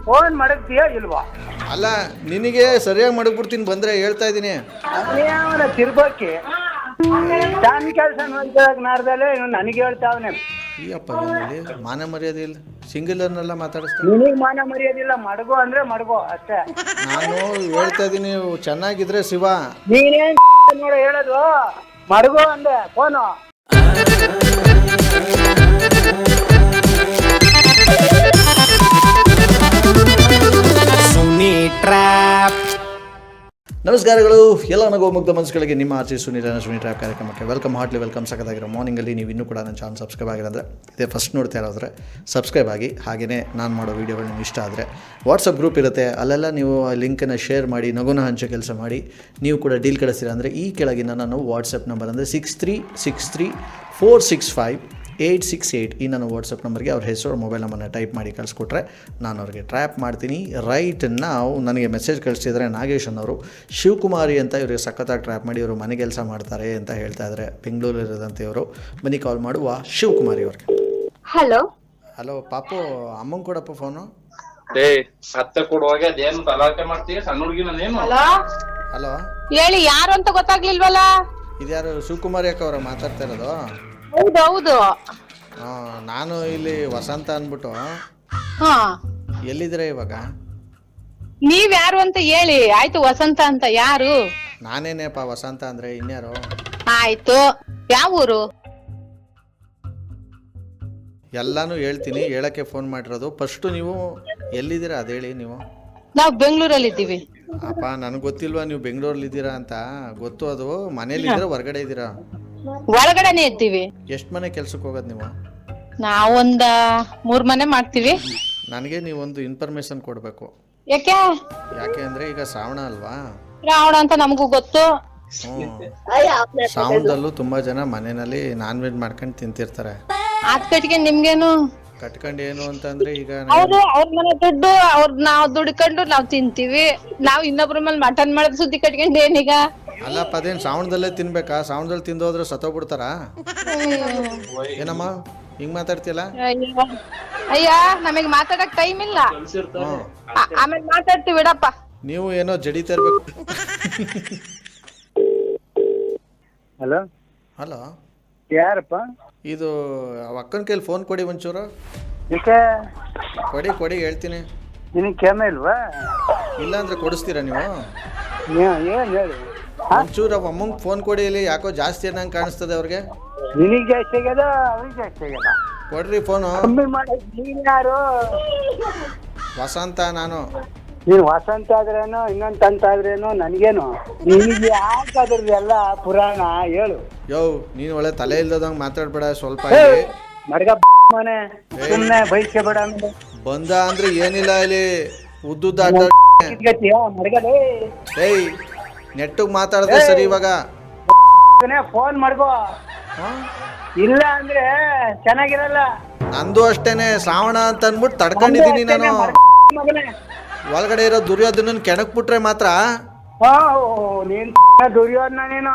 Phone ಮಾಡಕ್ತೀಯ ಇಲ್ವಾ? ಅಲ್ಲ ನಿನಗೆ ಸರಿಯಾಗಿ ಮಡಗ್ಬಿಡ್ತೀನಿ ಬಂದರೆ ಹೇಳ್ತಾ ಇದ್ದೀನಿ. ಅವನ ತಿರ್ಬೋಕೆ ತಾನು ಕೆಲಸ ನೋಡ್ಕೊಳಕ್ ನಾರ್ದಲ್ಲೇ ನನಗೆ ಹೇಳ್ತಾವನೆ. ಈ ಅಪ್ಪ ಏನಲ್ಲಿ ಮಾನ ಮರ್ಯಾದೆ ಇಲ್ಲ, ಸಿಂಗಲರ್ನೆಲ್ಲ ಮಾತಾಡಿಸ್ತೀನಿ. ನಿನಗೆ ಮಾನ ಮರ್ಯಾದಿಲ್ಲ, ಮಡಗೋ ಅಂದ್ರೆ ಮಡಗೋ ಅಷ್ಟೇ. ನಾನು ಹೇಳ್ತಾ ಇದ್ದೀನಿ ಚೆನ್ನಾಗಿದ್ರೆ ಶಿವ. ನೀನೇನ್ ನೋಡ ಹೇಳೋದು, ಮಡಗೋ ಅಂದೆ ಫೋನು. ನಮಸ್ಕಾರಗಳು ಎಲ್ಲ ನನಗೂ ಮುಗ್ಧ ಮನಸ್ಸುಗಳಿಗೆ ನಿಮ್ಮ ಆರ್ಜಿ ಸುನೀಲ್ ಟ್ರ್ಯಾಪ್ ಕಾರ್ಯಕ್ರಮಕ್ಕೆ ವೆಲ್ಕಮ್, ಹಾರ್ಟ್ಲಿ ವೆಲ್ಕಮ್. ಸಕ್ಕತ್ತಾಗಿರೋ ಮಾರ್ನಿಂಗಲ್ಲಿ ನೀವು ಇನ್ನೂ ಕೂಡ ನನ್ನ ಚಾನಲ್ ಸಬ್ಸ್ಕ್ರೈಬ್ ಆಗಿಲ್ಲ ಅಂದರೆ ಇದೇ ಫಸ್ಟ್ ನೋಡ್ತಾ ಇರೋದ್ರೆ ಸಬ್ಸ್ಕ್ರೈಬ್ ಆಗಿ. ಹಾಗೆಯೇ ನಾನು ಮಾಡೋ ವೀಡಿಯೋಗಳು ನಿಮ್ಗೆ ಇಷ್ಟ ಆದರೆ ವಾಟ್ಸಪ್ ಗ್ರೂಪ್ ಇರುತ್ತೆ, ಅಲ್ಲೆಲ್ಲ ನೀವು ಆ ಲಿಂಕನ್ನು ಶೇರ್ ಮಾಡಿ ನಗುನ ಹಂಚೋ ಕೆಲಸ ಮಾಡಿ. ನೀವು ಕೂಡ ಡೀಲ್ ಕಳಿಸ್ತೀರ ಅಂದರೆ ಈ ಕೆಳಗಿನ ನಾನು ವಾಟ್ಸಪ್ ನಂಬರ್ ಅಂದರೆ 6363465868 ಈ ನನ್ನ ವಾಟ್ಸಪ್ ನಂಬರ್ಗೆ ಅವ್ರ ಹೆಸರು ಮೊಬೈಲ್ ನಂಬರ್ನ ಟೈಪ್ ಮಾಡಿ ಕಳಿಸ್ಕೊಟ್ರೆ ನಾನು ಅವ್ರಿಗೆ ಟ್ರ್ಯಾಪ್ ಮಾಡ್ತೀನಿ. ರೈಟ್ ನಾವು ನನಗೆ ಮೆಸೇಜ್ ಕಳಿಸಿದರೆ ನಾಗೇಶ್ ಅನ್ನೋರು ಶಿವಕುಮಾರಿ ಅಂತ ಇವರಿಗೆ ಸಖತ್ತಾಗಿ ಟ್ರ್ಯಾಪ್ ಮಾಡಿ ಇವರು ಮನೆ ಕೆಲಸ ಮಾಡ್ತಾರೆ ಅಂತ ಹೇಳ್ತಾ ಇದ್ದಾರೆ. ಬೆಂಗಳೂರಿರೋದಂತೆ ಇವರು. ಬನ್ನಿ ಕಾಲ್ ಮಾಡುವ ಶಿವಕುಮಾರಿ ಅವ್ರಿಗೆ. ಹಲೋ ಹಲೋ ಪಾಪು, ಅಮ್ಮಂಗೆ ಕೊಡಪ್ಪ ಫೋನು. ಹತ್ತೆ ಕೊಡುವಾಗ ಅದೇನು ತಲಾಟೆ ಮಾಡ್ತೀಯ ಸಣ್ಣ ಹುಡುಗಿನೇನು? ಹಲೋ ಹೇಳಿ, ಯಾರು ಅಂತ ಗೊತ್ತಾಗ್ಲಿಲ್ವಲ್ಲ? ಇದ್ಯಾರು ಶಿವಕುಮಾರಿ ಅಕ್ಕ ಅವರ ಮಾತಾಡ್ತಾ ಇರೋದು? ಹೌದೌದು. ನಾನು ಇಲ್ಲಿ ವಸಂತ ಅಂದ್ಬಿಟ್ಟು. ಹಾ, ಎಲ್ಲಿದ್ದೀರಾ ಇವಾಗ? ನೀವ್ ಯಾರು ಅಂತ ಹೇಳಿ. ಆಯ್ತು, ವಸಂತ ಅಂತ ಯಾರು? ನಾನೇನೇಪ್ಪ ವಸಂತ ಅಂದ್ರೆ ಇನ್ಯಾರು? ಆಯ್ತು, ಯಾವ ಊರು? ಎಲ್ಲಾನು ಹೇಳ್ತೀನಿ, ಹೇಳಕ್ಕೆ ಫೋನ್ ಮಾಡಿರೋದು. ಫಸ್ಟು ನೀವು ಎಲ್ಲಿದ್ದೀರಾ ಅದು ಹೇಳಿ. ನೀವು? ನಾವ್ ಬೆಂಗಳೂರಲ್ಲಿ ಇದ್ದೀವಿ. ಅಪ್ಪ ನನಗೆ ಗೊತ್ತಿಲ್ವಾ ನೀವು ಬೆಂಗಳೂರಲ್ಲಿ ಇದ್ದೀರಾ ಅಂತ? ಗೊತ್ತು, ಅದು ಮನೇಲಿ ಇದ್ದೀರಾ ಹೊರಗಡೆ ಇದ್ದೀರಾ? ಒಳಗಡೆನೆ ಇದ್ದೀವಿ. ಎಷ್ಟು ಮನೆ ಕೆಲ್ಸಕ್ಕೆ ಹೋಗೋದು ನೀವು? ನಾವೊಂದ 3 ಮನೆ ಮಾಡ್ತೀವಿ. ನನಗೆ ನೀವೊಂದು ಇನ್ಫಾರ್ಮೇಶನ್ ಕೊಡಬೇಕು. ಯಾಕೆ? ಯಾಕೆ ಅಂದರೆ ಈಗ ಶ್ರಾವಣ ಅಲ್ವಾ? ರಾವಣ ಅಂತ ನಮಗೂ ಗೊತ್ತು. ಶ್ರಾವಣದಲ್ಲೂ ತುಂಬ ಜನ ಮನೆಯಲ್ಲಿ ನಾನ್ ವೆಜ್ ಮಾಡ್ಕೊಂಡು ತಿಂತಿರ್ತಾರೆ. ಆದ್ ಕಟ್ಟಿಗೆ ನಿಮ್ಗೇನು ಕಟ್ಕೊಂಡು ಏನು ಅಂತಂದ್ರೆ ಈಗ ಅವ್ರು ಅವ್ರ ಮನೆ ದುಡ್ಡು ನಾವ್ ದುಡ್ಕೊಂಡು ನಾವ್ ತಿಂತೀವಿ. ನಾವ್ ಇನ್ನೊಬ್ರ ಮೇಲೆ ಮಟನ್ ಮಾಡೋದ್ ಸುದ್ದಿ ಕಟ್ಕೊಂಡು ಏನೀಗ? ಅಲ್ಲಪ್ಪ ಅದೇನು ಶ್ರಾವಣದಲ್ಲೇ ತಿನ್ಬೇಕಾ? ಶ್ರಾವಣದಲ್ಲಿ ತಿಂದೋದ್ರೆ ಸತ್ತೋಗ್ಬಿಡ್ತಾರ ಏನಮ್ಮ? ಹಿಂಗ್ ಮಾತಾಡ್ತಿಯಲ್ಲ? ಅಯ್ಯ, ನಮಗ್ ಮಾತಾಡಕ್ ಟೈಮ್ ಇಲ್ಲ. ಆಮೇಲೆ ಮಾತಾಡ್ತೀವಿ ಬಿಡಪ್ಪ. ನೀವು ಏನೋ ಜಡಿತಾ ಇರ್ಬೇಕು. ಹಲೋ ಹಲೋ, ಯಾರಪ್ಪ? ಇದು ಅಕ್ಕನ ಕೈಲಿ ಫೋನ್ ಕೊಡಿ ಒಂಚೂರು. ಯಾಕೆ? ಕೊಡಿ ಹೇಳ್ತೀನಿ. ನಿನಗೆ ಕ್ಷಮ ಇಲ್ವಾ? ಇಲ್ಲ ಅಂದ್ರೆ ಕೊಡಿಸ್ತೀರಾ ನೀವು? ಏನ್ ಹೇಳಿ. ಒಂಚೂರು ಅಮ್ಮಂಗೆ ಫೋನ್ ಕೊಡಿ. ಇಲ್ಲಿ ಯಾಕೋ ಜಾಸ್ತಿ ಅನ್ನಂಗೆ ಕಾಣಿಸ್ತದೆ ಅವ್ರಿಗೆ. ನಿನಗೆ ಜಾಸ್ತಿ ಆಗ್ಯದ, ಅವ್ರಿಗೆ ಜಾಸ್ತಿ ಆಗ್ಯದ. ಕೊಡ್ರಿ ಫೋನು. ಕಮ್ಮಿ ಮಾಡಿ. ನೀನ್ ಯಾರು? ವಸಂತ ನಾನು. ನೀನು ವಸಂತ ಆದ್ರೇನು ಇನ್ನೊಂದು ಆದ್ರೇನು ನನಗೇನು? ನಿನಗೆ ಯಾಕಾದ್ರದ್ದು ಎಲ್ಲ ಪುರಾಣ ಹೇಳು. ಯೋ ನೀನು ಒಳ್ಳೆ ತಲೆ ಇಲ್ದಂಗೆ ಮಾತಾಡ್ಬೇಡ ಸ್ವಲ್ಪ. ಮಡ್ಗ ಮನೆ ಸುಮ್ಮನೆ ಬೈಸ್ಕೆ ಬೇಡ. ಬಂದ ಅಂದ್ರೆ ಏನಿಲ್ಲ ಇಲ್ಲಿ ಉದ್ದುದ್ದ ಮಡ್ಗಲೇ ಏಯ್ ನೆಟ್ಟಿಗೆ ಮಾತಾಡ್ದೆ ಸರಿ. ಇವಾಗ ಫೋನ್ ಮಾಡ್ಕೋ, ಇಲ್ಲ ಅಂದ್ರೆ ಚೆನ್ನಾಗಿರಲ್ಲ. ನಂದು ಅಷ್ಟೇನೆ, ಶ್ರಾವಣ ಅಂತ ಅಂದ್ಬಿಟ್ಟು ತಡ್ಕೊಂಡಿದ್ದೀನಿ ನಾನು. ಒಳಗಡೆ ಇರೋ ದುರ್ಯೋಧನನ್ ಕೆಣಕ್ ಬಿಟ್ರೆ ಮಾತ್ರ. ನೀನ್ ದುರ್ಯೋಧನ ನೀನು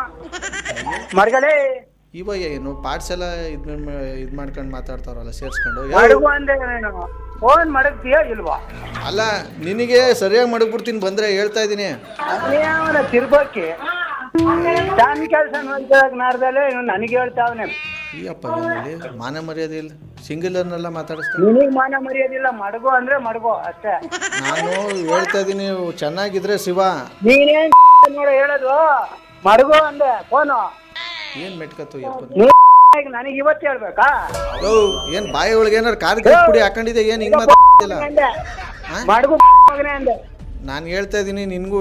ಮಡ್ಗಲೇ. ಇವಾಗ ಏನು ಪಾರ್ಟ್ಸ್ ಎಲ್ಲ ಇದ್ ಮಾಡ್ಕೊಂಡು ಮಾತಾಡ್ತಾರಲ್ಲ ಸೇರ್ಸ್ಕೊಂಡು. ಫೋನ್ ಮಾಡಕ್ತೀಯ ಇಲ್ವಾ? ಅಲ್ಲ ನಿನಗೆ ಸರಿಯಾಗಿ ಮಡಗ್ಬಿಡ್ತೀನಿ ಬಂದ್ರೆ ಹೇಳ್ತಾ ಇದ್ದೀನಿ. ಅವನ ತಿರ್ಬೋಕೆ ತಾನು ಕೆಲಸ ನೋಡ್ಕೊಳಕ್ ನಾರ್ದಲ್ಲೇ ನನಗೆ ಹೇಳ್ತಾವನೆ. ಈ ಅಪ್ಪ ಏನಲ್ಲಿ ಮಾನ ಮರ್ಯಾದೆ ಇಲ್ಲ, ಸಿಂಗಲರ್ನೆಲ್ಲ ಮಾತಾಡಿಸ್ತೀನಿ. ನಿನಗೆ ಮಾನ ಮರ್ಯಾದಿಲ್ಲ, ಮಡಗೋ ಅಂದ್ರೆ ಮಡಗೋ ಅಷ್ಟೇ. ನಾನು ಹೇಳ್ತಾ ಇದ್ದೀನಿ ಚೆನ್ನಾಗಿದ್ರೆ ಶಿವ. ನೀನೇನ್ ನೋಡ ಹೇಳೋದು, ಮಡಗೋ ಅಂದೆ ಫೋನು. ಏನ್ ಮೆಟ್ಕತ್ತು ಯಪ್ಪ ನನಗೆ ಇವತ್ತು ಹೇಳ್ಬೇಕಾ? ಏನ್ ಬಾಯಿ ಒಳಗೆ ಏನಾರು ಕಾರ್ ಪುಡಿ ಹಾಕೊಂಡಿದೆ? ಏನ್ ಹಿಂಗ್ ಮಾತಾಡ್ತಿಲ್ಲ? ಮಡಗು ಮಗನೇ ಅಂದೆ. ನಾನು ಹೇಳ್ತಾ ಇದ್ದೀನಿ ನಿನ್ಗೂ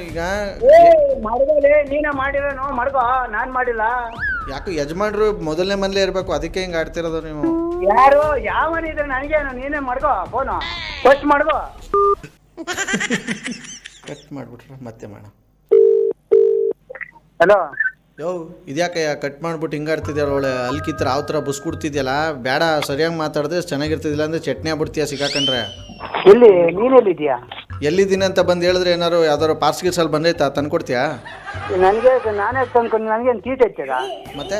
ಈಗ. ಮಡಗೋಲೆ ನೀನ ಮಾಡಿರೋನು ಮಡಗೋ, ನಾನ್ ಮಾಡಿಲ್ಲ. ಯಾಕೆ ಯಜಮಾನ್ರು ಮೊದಲನೇ ಮನೇಲೆ ಇರ್ಬೇಕು, ಅದಕ್ಕೆ ಹಿಂಗ್ ಆಡ್ತಿರೋದು ನೀವು. ಯಾರು ಯಾವನಿದ್ರೆ ನನಗೇನು? ನೀನೇ ಮಡ್ಗೋ ಫೋನು, ಫಸ್ಟ್ ಮಡ್ಗೋ. ಕಟ್ ಮಾಡ್ಬಿಟ್ರ ಮತ್ತೆ ಮಾಡ. ಹಲೋ ಯೋ ಇದ್ಯಾಕೆ ಕಟ್ ಮಾಡ್ಬಿಟ್ಟು ಹಿಂಗಾಡ್ತಿದ್ಯಾರ? ಒಳ್ಳೆ ಅಲ್ಕಿತ್ರ ಯಾವ ಥರ ಬುಸ್ಕೊಡ್ತಿದ್ಯಲ್ಲ. ಬೇಡ, ಸರಿಯಾಗಿ ಮಾತಾಡಿದ್ರೆ ಚೆನ್ನಾಗಿರ್ತಿದ್ದಿಲ್ಲ ಅಂದ್ರೆ ಚಟ್ನಿ ಆಗ್ಬಿಡ್ತೀಯ ಸಿಕ್ಕಾಕೊಂಡ್ರೆ. ಎಲ್ಲಿ ನೀನೆಲ್ಲಿದ್ಯಾ? ಎಲ್ಲಿದ್ದೀನಿ ಅಂತ ಬಂದು ಹೇಳಿದ್ರೆ ಏನಾರು ಯಾವ್ದಾರು ಪಾರ್ಸ್ ಗಿರ್ಸಲ್ಲಿ ಬಂದೈತಾ ತಂದ್ಕೊಡ್ತೀಯಾ? ನನಗೆ ನಾನೇ ತಂದ್ಕೊಂಡು ನನಗೇನು ತೀಟ ಐತದ? ಮತ್ತೆ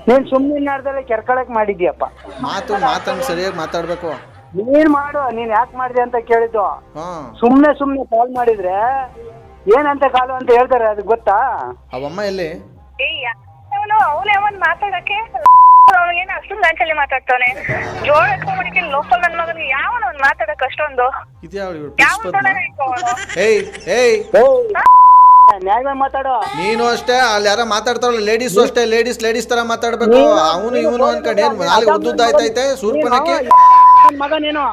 ನೀನು ಸುಮ್ಮನೆ ನಾಡ್ದಲ್ಲೇ ಕೆರ್ಕೊಳಕ್ ಮಾಡಿದ್ಯಪ್ಪ. ಮಾತಂಗೆ ಸರಿಯಾಗಿ ಮಾತಾಡಬೇಕು. ನೀನ್ ಮಾಡು, ನೀನ್ ಯಾಕೆ ಮಾಡಿದೆ ಅಂತ ಕೇಳಿದ್ದು. ಹಾಂ ಸುಮ್ನೆ ಕಾಲ್ ಮಾಡಿದ್ರೆ ಏನಂತ ಕಾಲು ಅಂತ ಹೇಳ್ತಾರೆ, ಅದು ಗೊತ್ತಾ? ಅವಮ್ಮ ಎಲ್ಲಿ? ಅವನೇ ಅವನ್ ಮಾತಾಡಕ್ಕೆ ಏನ ಅಷ್ಟೊಂದು ಲಾಂಚಲ್ಲಿ ಮಾತಾಡ್ತಾನೆ. ಜೋಳ ಎತ್ಕೊಂಡ್ಬಿಡಿಕೆ ಲೋಕಲ್ ನನ್ ಮಗನಿಗೆ ಯಾವನ ಅವ್ನ್ ಮಾತಾಡಕ್ ಅಷ್ಟೊಂದು ಏಯ್ ನ್ಯಾಯವಾಗಿ ಮಾತಾಡೋ. ನೀನು ಅಷ್ಟೇ, ಅಲ್ಲಿ ಯಾರ ಮಾತಾಡ್ತಾರಲ್ಲ ಲೇಡೀಸು ಅಷ್ಟೇ, ಲೇಡೀಸ್ ತರ ಮಾತಾಡ್ಬೇಕು. ಅವನು ಇವನು ಅನ್ಕೊಂಡು ಏನ್ ನಾಳೆ ಉದ್ದುದ್ದಾಯ್ತೈತೆ ಸೂರ್ಪನಕ್ಕೆ ಮಗ ನೀನು.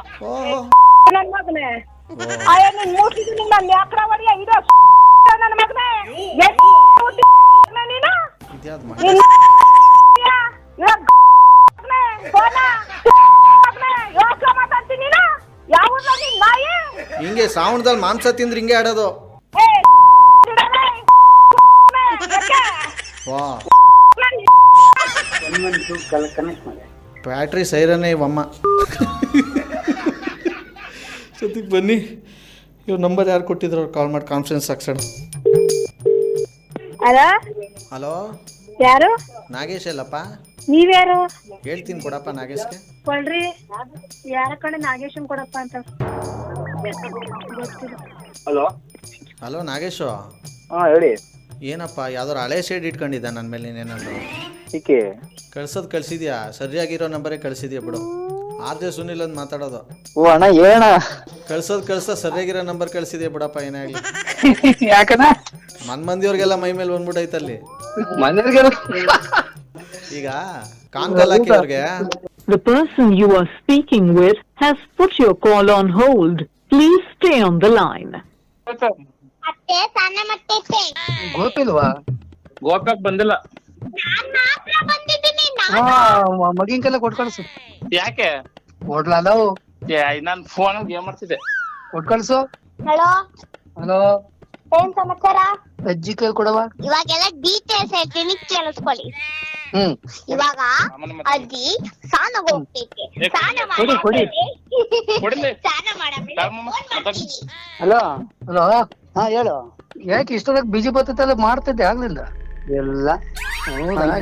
ನನ್ ಮಗನೇ ನಿನ್ ಮೂರ್ತಿದ್ದು ನಿಮ್ಮ ನ್ಯಾಕ್ರವರಿಯ ಇದು ನನ್ನ ಮಗನೇ ನೀನು ಇದ್ಯಾವ್ದು ಮಾಡಿ ಹಿಂಗೆ ಸಾವಣದಲ್ಲಿ ಮಾಂಸ ತಿಂದ್ರೆ ಹಿಂಗೆ ಆಡೋದು. ವಾ ಬ್ಯಾಟ್ರಿ ಸೈರನ್ನೇ ಇವಮ್ಮ. ಸದ್ಯಕ್ಕೆ ಬನ್ನಿ, ಇವ್ರ ನಂಬರ್ ಯಾರು ಕೊಟ್ಟಿದ್ರು ಅವ್ರು ಕಾಲ್ ಮಾಡಿ ಕಾನ್ಫರೆನ್ಸ್ ಹಾಕ್ಸೋಣ. ಹಲೋ ಯಾರು? ನಾಗೇಶ್ ಅಲ್ಲಪ್ಪ. ನೀವ್ಯಾರು? ಹೇಳ್ತೀನಿ ಕೊಡಪ್ಪ ನಾಗೇಶ್ಗೆ. ಕೊಡ್ರಿ. ಯಾರ ಕಡೆ ನಾಗೇಶನ್ ಕೊಡಪ್ಪ ಅಂತ. Hello hello Nagesh. ಹಾಂ ಹೇಳಿ. ಏನಪ್ಪ ಯಾವ್ದಾರು ಹಳೆ ಶೇಡ್ ಇಟ್ಕೊಂಡಿದ್ದ ನನ್ನ ಮೇಲೆ ನೀನೇನಾದ್ರು? ಏಕೆ ಕಳ್ಸಿದ್ಯಾ? ಸರಿಯಾಗಿರೋ ನಂಬರೇ ಕಳ್ಸಿದ್ಯಾ ಬಿಡು. ಆರ್.ಜೆ. ಸುನಿಲ್ ಅಂತ ಮಾತಾಡೋದು. ಓ ಅಣ್ಣ ಏನ ಕಳ್ಸೋದು ಸರಿಯಾಗಿರೋ ನಂಬರ್ ಕಳ್ಸಿದ್ಯಾ ಬಿಡಪ್ಪ. ಏನಾಗ್ಲಿ ಯಾಕಣ್ಣ ಮಂದಿಯವ್ರಿಗೆಲ್ಲ ಮೈ ಮೇಲೆ ಬಂದ್ಬಿಟ್ಟೈತಲ್ಲಿ ಮನೆಯವ್ರಿಗೆಲ್ಲ. ಈಗ ಕಾನ್ಕಾಲ್ ಹಾಕಿ ಅವ್ರಿಗೆ. The person you are speaking with has put your call on hold. Please stay on the line. ಗೊತ್ತಿಲ್ವಾ? ಗೋಪ್ಯಾಕ್ ಬಂದಿಲ್ಲ. ಮಗಿನ ಕೈಲ ಕೊಟ್ ಕಳ್ಸು. ಯಾಕೆ ಕೊಡ್ಲಲ್ಲ ನಾನ್ ಫೋನ್ ಗೇಮ್ ಮಾಡ್ತಿದ್ದೆ. ಕೊಟ್ ಕಳ್ಸು. ಹಲೋ ಹಲೋ ಏನ್ ಸಮಾಚಾರ? ಅಜ್ಜಿ ಕೈ ಕೊಡವ. ಇವಾಗೆಲ್ಲ ಡೀಟೇಲ್ಸ್ ಹೇಳ್ತೀನಿ ಕೇಳಿಸ್ಕೊಳ್ಳಿ. ಇವಾಗ ಅಜ್ಜಿ ಸ್ನಾನಕ್ಕೆ ಹೋಗ್ತೈತೆ. ಸ್ನಾನ ಹಲೋ ಹಲೋ ಹಾ ಹೇಳು. ಯಾಕೆ ಇಷ್ಟೊಳಗೆ ಬಿಜಿ ಬರ್ತೈತೆ ಮಾಡ್ತಿದ್ದೆ ಆಗ್ಲಿಲ್ಲ ಎಲ್ಲ.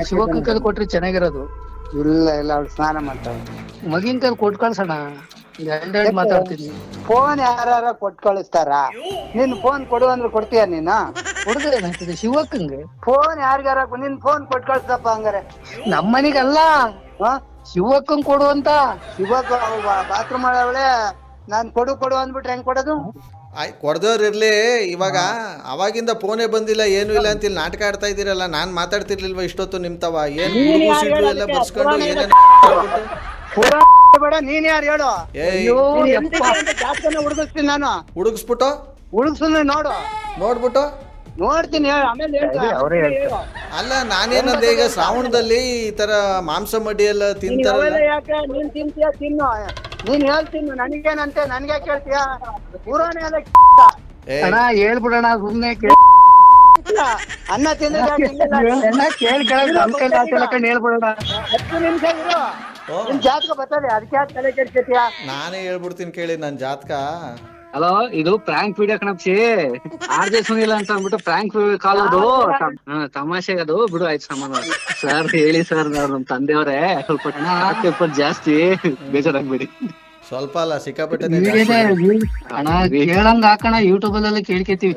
ಶಿವಕ್ಕ ಕೈಲಿ ಕೊಟ್ರಿ ಚೆನ್ನಾಗಿರೋದು. ಇಲ್ಲ ಅವ್ಳು ಸ್ನಾನ ಮಾಡ್ತಾಳೆ. ಮಗಿನ ಕೈಲಿ ಕೊಟ್ ಕಳ್ಸೋಣ. ಮಾತಾಡ್ತೀನಿ. ಫೋನ್ ಯಾರ ಕೊಟ್ ಕಳಿಸ್ತಾರ? ನಿನ್ ಫೋನ್ ಕೊಡು ಅಂದ್ರೆ ಕೊಡ್ತೀಯ ನೀನು? ಕೊಡುದ್ರೆ ಏನಾಗ್ತದೆ ಶಿವಕ್ಕಂಗೆ? ಫೋನ್ ಯಾರಿಗಾರ ನಿನ್ ಫೋನ್ ಕೊಟ್ ಕಳ್ಸಪ್ಪ ಹಂಗಾರೆ. ನಮ್ಮನಿಗಲ್ಲ, ಶಿವಕ್ಕಂಗ್ ಕೊಡು ಅಂತ. ಶಿವಕ್ಕ ಬಾತ್ರೂಮ್ ಮಾಡವಳೆ, ನಾನ್ ಕೊಡು ಅಂದ್ಬಿಟ್ರೆ ಹೆಂಗ್ ಕೊಡೋದು? ಕೊಡ್ದವ್ರು ಇರ್ಲಿ. ಇವಾಗ ಅವಾಗಿಂದ ಫೋನೇ ಬಂದಿಲ್ಲ ಏನು ಇಲ್ಲ ಅಂತ ಇಲ್ಲಿ ನಾಟಕ ಆಡ್ತಾ ಇದ್ದೀರಲ್ಲ. ನಾನ್ ಮಾತಾಡ್ತಿರ್ಲಿಲ್ವಾ ಇಷ್ಟೊತ್ತು ನಿಮ್ತವ? ಏನ್ ಎಲ್ಲ ಬರ್ಸ್ಕೊಂಡು ಏನೇನು ಬೇಡ. ನೀನ್ ಯಾರು ಹೇಳು? ಹುಡುಗಿಸ್ತೀನಿ ನಾನು. ಹುಡುಗಿಸ್ಬಿಟ್ಟು ನೋಡ್ಬಿಟ್ಟು ನೋಡ್ತೀನಿ. ಆಮೇಲೆ ಅಲ್ಲ ನಾನೇನಂದೆ, ಈಗ ಶ್ರಾವಣದಲ್ಲಿ ಈ ತರ ಮಾಂಸ ಮಡಿ ಎಲ್ಲ ತಿಂತಾರಲ್ಲ. ಯಾಕೆ ನೀನ್ ತಿಂತೀಯ? ತಿನ್ನು. ನೀನ್ ಹೇಳ್ತೀನಿ. ನನಗೇನಂತೆ? ನನ್ಗೆ ಕೇಳ್ತೀಯ? ಪುರಾಣ ಎಲ್ಲ ಹೇಳ್ಬಿಡೋಣ ಸುಮ್ನೆ. ಅನ್ನ ತಿಂದ್ರೆ ಹೇಳ್ಬಿಡೋಣ. 10 ನಿಮಿಷ ಇರು. ನಿನ್ ಜಾತಕ ಬರ್ತದೆ, ಅದಕ್ಕೆ ಯಾಕೆ ತಲೆ ಕೆಡ್ಸ್ಕೊತೀಯ? ನಾನೇ ಹೇಳ್ಬಿಡ್ತೀನಿ ಕೇಳಿ ನನ್ ಜಾತಕ. ಹಲೋ, ಇದು ಪ್ರಾಂಕ್ ವಿಡಿಯೋ ಕಣಪ್ಸಿ. ಆರ್.ಜೆ. ಸುನಿಲ್ ಅಂತ ಅಂದ್ಬಿಟ್ಟು ಪ್ರಾಂಕ್ ಕಾಲ್ ಅದು. ತಮಾಷೆಗೆ ಅದು ಬಿಡು. ಆಯ್ತು ಸಮಾನ. ಸರ್ ಹೇಳಿ ಸರ್, ನಮ್ ತಂದೆಯವ್ರೆ ಸ್ವಲ್ಪ ಜಾಸ್ತಿ ಬೇಜಾರಾಗ್ಬೇಡಿ. ಸ್ವಲ್ಪ ಅಲ್ಲ ಸಿಕ್ಕಾಪಟ್ಟೆ ಕೇಳಂಗ ಹಾಕೋಣ. ಯೂಟ್ಯೂಬ್ ಅಲ್ಲೆಲ್ಲ ಕೇಳ್ಕೇತೀವಿ.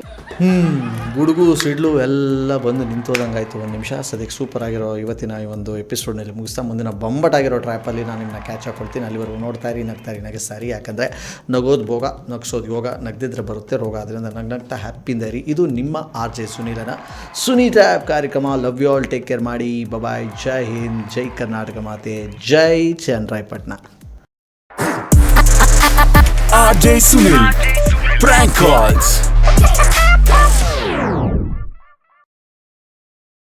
ಗುಡುಗು ಸಿಡ್ಲು ಎಲ್ಲ ಬಂದು ನಿಂತೋದಂಗಾಯ್ತು. 1 ನಿಮಿಷ. ಸದ್ಯಕ್ಕೆ ಸೂಪರ್ ಆಗಿರೋ ಇವತ್ತಿನ ಈ ಒಂದು ಎಪಿಸೋಡ್ನಲ್ಲಿ ಮುಗಿಸ್ತಾ ಮುಂದಿನ ಬಂಬಟಾಗಿರೋ ಟ್ರ್ಯಾಪಲ್ಲಿ ನಾನು ನಿಮ್ಮನ್ನ ಕ್ಯಾಚ್ ಹಾಕೊಳ್ತೀನಿ. ಅಲ್ಲಿವರೆಗೂ ನೋಡ್ತಾ ಇರಿ, ನಗಿಸ್ತಾರಿ. ಯಾಕಂದರೆ ನಗೋದು ಭೋಗ, ನಗ್ಸೋದು ಯೋಗ. ನಗ್ದಿದ್ರೆ ಬರುತ್ತೆ ರೋಗ. ಅದರಿಂದ ನಗ್ನಗ್ತಾ ಹ್ಯಾಪಿಯಿಂದ ಇರಿ. ಇದು ನಿಮ್ಮ ಆರ್.ಜೆ. ಸುನೀಲನ ಸುನಿ ಟ್ರ್ಯಾಪ್ ಕಾರ್ಯಕ್ರಮ. Love you all. Take care ಮಾಡಿ. ಬಾಯ್. ಜೈ ಹಿಂದ್, ಜೈ ಕರ್ನಾಟಕ ಮಾತೆ, ಜೈ Channarayapatna. R.J. Sunil Prank Calls.